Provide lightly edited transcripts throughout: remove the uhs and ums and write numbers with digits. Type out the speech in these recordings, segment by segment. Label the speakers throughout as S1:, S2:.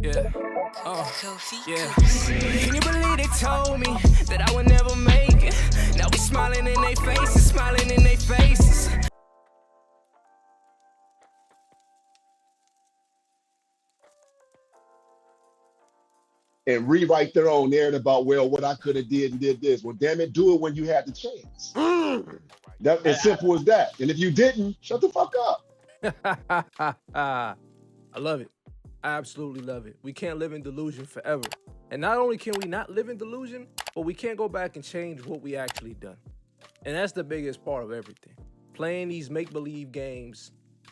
S1: Yeah. Yeah. Can you believe they told me that I would never make it? Now we smiling in their faces, smiling in their faces.
S2: And rewrite their own narrative about, well, what I could have did and did this. Well, damn it, do it when you had the chance. That's as simple as that. And if you didn't, shut the fuck up.
S3: I love it. I absolutely love it. We can't live in delusion forever. And not only can we not live in delusion, but we can't go back and change what we actually done. And that's the biggest part of everything. Playing these make-believe games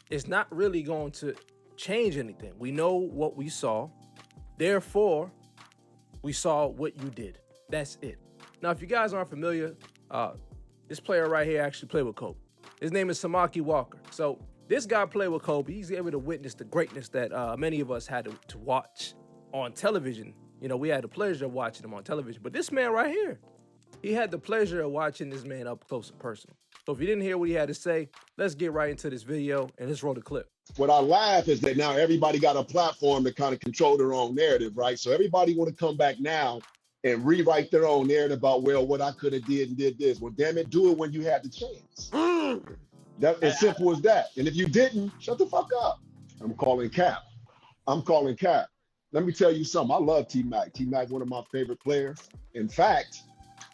S3: is not really going to change anything. We know what we saw. Therefore, we saw what you did. That's it. Now, if you guys aren't familiar, this player right here actually played with Kobe. His name is Samaki Walker. So this guy played with Kobe. He's able to witness the greatness that many of us had to watch on television. You know, we had the pleasure of watching him on television. But this man right here, he had the pleasure of watching this man up close and personal. So if you didn't hear what he had to say, let's get right into this video and let's roll the clip.
S2: What I laugh is that now everybody got a platform to kind of control their own narrative, right? So everybody want to come back now and rewrite their own narrative about, well, what I could have did and did this. Well, damn it, do it when you had the chance. That's as simple as that. And if you didn't, shut the fuck up. I'm calling cap. I'm calling cap. Let me tell you something. I love T-Mac. T-Mac, one of my favorite players. In fact,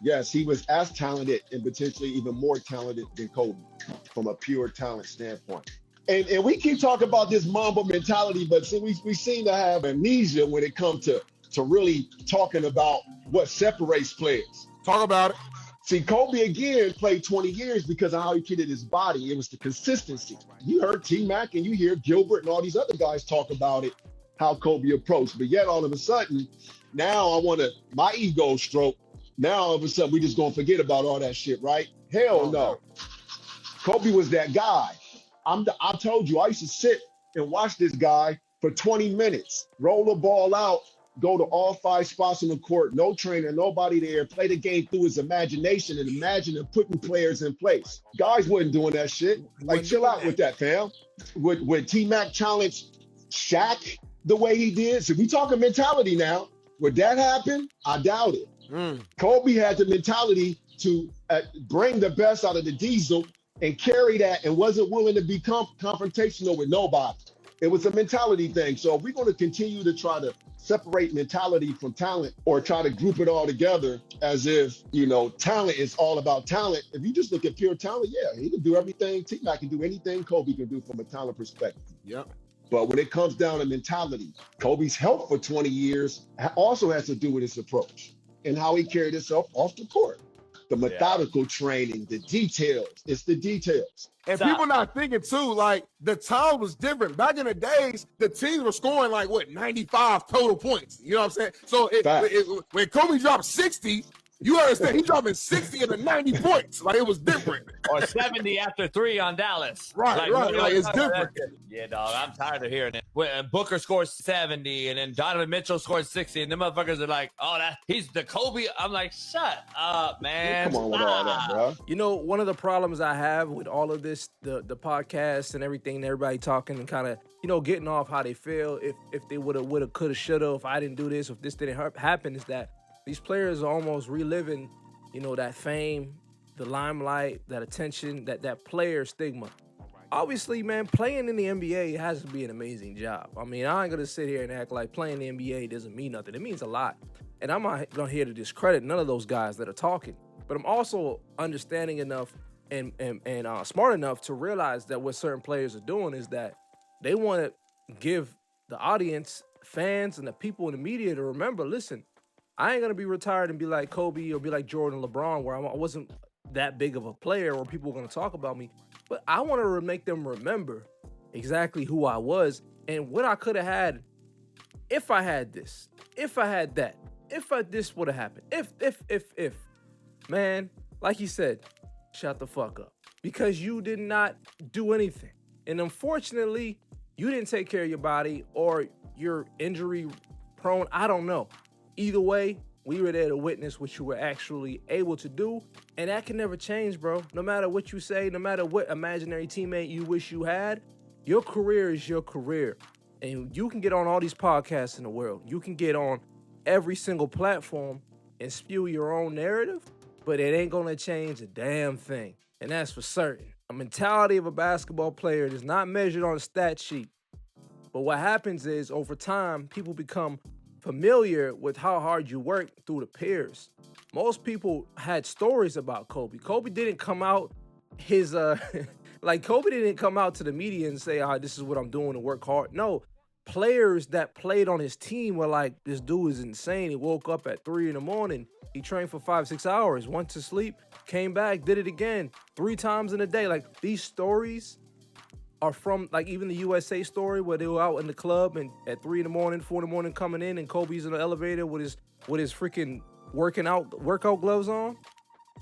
S2: yes, he was as talented and potentially even more talented than Kobe from a pure talent standpoint. And we keep talking about this Mamba mentality, but see, we seem to have amnesia when it comes to really talking about what separates players.
S4: Talk about it.
S2: See, Kobe again played 20 years because of how he treated his body. It was the consistency. You heard T-Mac and you hear Gilbert and all these other guys talk about it, how Kobe approached. But yet all of a sudden, now I want my ego stroke. Now all of a sudden we just gonna forget about all that shit, right? Hell no. Kobe was that guy. I told you, I used to sit and watch this guy for 20 minutes, roll the ball out, go to all 5 spots on the court, no trainer, nobody there, play the game through his imagination and imagine and putting players in place. Guys wasn't doing that shit. Like, chill out with that, fam. Would T-Mac challenge Shaq the way he did? So we talking mentality now. Would that happen? I doubt it. Kobe had the mentality to bring the best out of the Diesel and carry that and wasn't willing to be confrontational with nobody. It was a mentality thing. So if we're going to continue to try to separate mentality from talent or try to group it all together as if, you know, talent is all about talent. If you just look at pure talent, yeah, he can do everything. T-Mac can do anything Kobe can do from a talent perspective.
S4: Yep.
S2: But when it comes down to mentality, Kobe's health for 20 years also has to do with his approach and how he carried himself off the court. The methodical training, the details. It's the details.
S4: And people not thinking too, like the time was different. Back in the days, the teams were scoring like 95 total points. You know what I'm saying? So when Kobe dropped 60, you understand he dropping 60 into 90 points. Like it was different.
S5: Or 70 after 3 on Dallas.
S4: Right, right. Like it's different.
S5: Yeah, dog. I'm tired of hearing it. When Booker scores 70 and then Donovan Mitchell scores 60, and the motherfuckers are like, oh, he's the Kobe. I'm like, shut up, man.
S2: Come on with all that, bro.
S3: You know, one of the problems I have with all of this, the podcast and everything, and everybody talking and kind of, you know, getting off how they feel, if they woulda, coulda, shoulda, if I didn't do this, if this didn't happen, is that these players are almost reliving, you know, that fame, the limelight, that attention, that player stigma. Obviously, man, playing in the NBA has to be an amazing job. I mean, I ain't gonna sit here and act like playing in the NBA doesn't mean nothing. It means a lot. And I'm not gonna here to discredit none of those guys that are talking. But I'm also understanding enough and smart enough to realize that what certain players are doing is that they want to give the audience, fans, and the people in the media to remember, listen, I ain't gonna be retired and be like Kobe or be like Jordan, LeBron, where I wasn't that big of a player or people are gonna talk about me. But I want to make them remember exactly who I was and what I could have had if I had this, if I had that, if this would have happened, if. Man, like he said, shut the fuck up. Because you did not do anything. And unfortunately, you didn't take care of your body or you're injury prone. I don't know. Either way, we were there to witness what you were actually able to do. And that can never change, bro. No matter what you say, no matter what imaginary teammate you wish you had, Your career is your career. And you can get on all these podcasts in the world. You can get on every single platform and spew your own narrative, but it ain't gonna change a damn thing. And that's for certain. A mentality of a basketball player is not measured on a stat sheet. But what happens is over time, people become familiar with how hard you work through the peers. Most people had stories about Kobe. Kobe didn't come out his like Kobe didn't come out to the media and say, this is what I'm doing to work hard. No, players that played on his team were like, this dude is insane. He woke up at 3 a.m. He trained for 5-6 hours, went to sleep, came back, did it again 3 times in a day. Like, these stories are from, like, even the USA story where they were out in the club and at 3 a.m, 4 a.m. coming in, and Kobe's in the elevator with his freaking workout gloves on.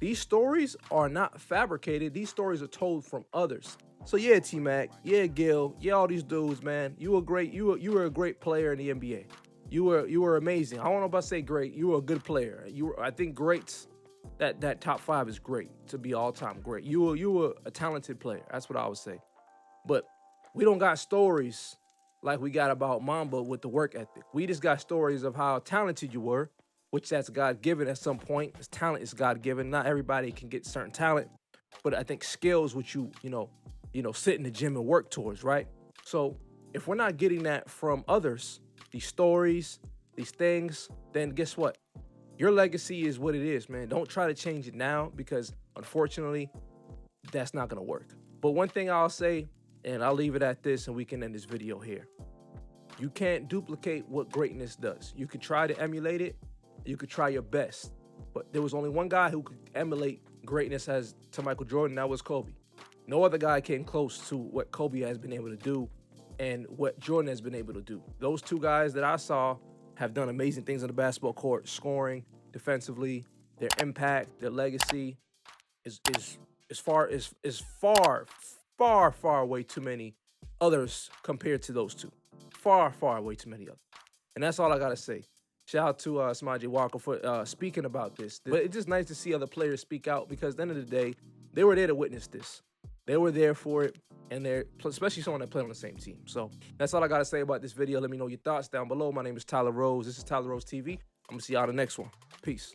S3: These stories are not fabricated. These stories are told from others. So yeah, T-Mac, yeah, Gil, yeah, all these dudes, man. You were a great player in the NBA. You were amazing. I don't know about say great. You were a good player. I think greats, that top 5 is great to be all-time great. You were a talented player. That's what I would say. But we don't got stories like we got about Mamba with the work ethic. We just got stories of how talented you were, which that's God-given at some point. This talent is God-given. Not everybody can get certain talent, but I think skills, which you sit in the gym and work towards, right? So if we're not getting that from others, these stories, these things, then guess what? Your legacy is what it is, man. Don't try to change it now because, unfortunately, that's not going to work. But one thing I'll say, and I'll leave it at this and we can end this video here. You can't duplicate what greatness does. You could try to emulate it. You could try your best. But there was only one guy who could emulate greatness as to Michael Jordan. That was Kobe. No other guy came close to what Kobe has been able to do and what Jordan has been able to do. Those two guys that I saw have done amazing things on the basketball court, scoring, defensively. Their impact, their legacy is far way too many others compared to those two. Far way too many others. And that's all I gotta say. Shout out to Samaki Walker for speaking about this. But it's just nice to see other players speak out because at the end of the day, they were there to witness this. They were there for it, and they're especially someone that played on the same team. So that's all I gotta say about this video. Let me know your thoughts down below. My name is Tyler Rose. This is Tyler Rose TV. I'm gonna see y'all in the next one. Peace.